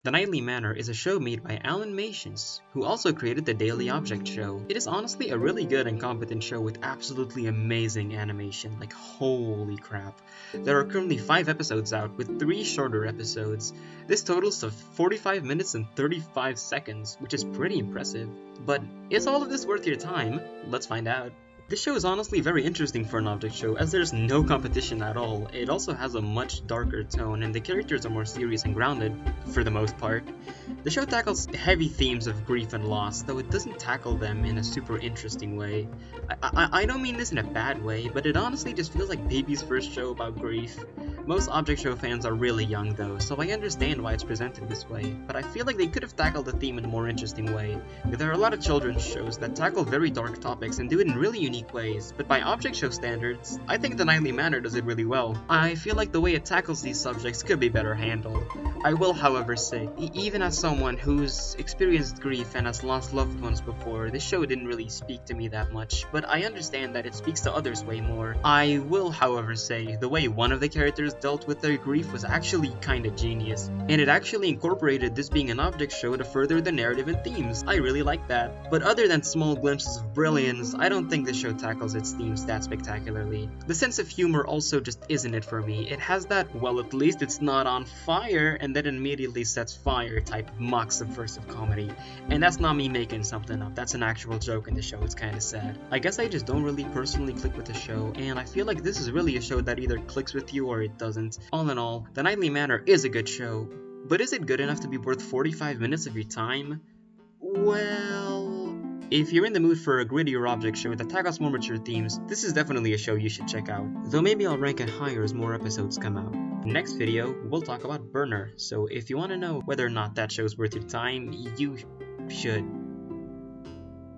The Nightly Manor is a show made by Alan Matians, who also created the Daily Object show. It is honestly a really good and competent show with absolutely amazing animation, like holy crap. There are currently 5 episodes out, with 3 shorter episodes. This totals to 45 minutes and 35 seconds, which is pretty impressive. But is all of this worth your time? Let's find out. This show is honestly very interesting for an object show, as there's no competition at all. It also has a much darker tone, and the characters are more serious and grounded, for the most part. The show tackles heavy themes of grief and loss, though it doesn't tackle them in a super interesting way. I don't mean this in a bad way, but it honestly just feels like baby's first show about grief. Most object show fans are really young though, so I understand why it's presented this way, but I feel like they could have tackled the theme in a more interesting way. There are a lot of children's shows that tackle very dark topics and do it in really unique ways, but by object show standards, I think the Nightly Manor does it really well. I feel like the way it tackles these subjects could be better handled. I will, however, say, even as someone who's experienced grief and has lost loved ones before, this show didn't really speak to me that much, but I understand that it speaks to others way more. I will, however, say, the way one of the characters dealt with their grief was actually kinda genius, and it actually incorporated this being an object show to further the narrative and themes. I really like that. But other than small glimpses of brilliance, I don't think the show tackles its themes that spectacularly. The sense of humor also just isn't it for me. It has that, well, at least it's not on fire, and then immediately sets fire type mock subversive comedy. And that's not me making something up, that's an actual joke in the show. It's kinda sad. I guess I just don't really personally click with the show, and I feel like this is really a show that either clicks with you or it doesn't. All in all, The Nightly Manor is a good show, but is it good enough to be worth 45 minutes of your time? Well, if you're in the mood for a grittier object show that tackles more mature themes, this is definitely a show you should check out, though maybe I'll rank it higher as more episodes come out. Next video, we'll talk about Burner, so if you want to know whether or not that show's worth your time, you should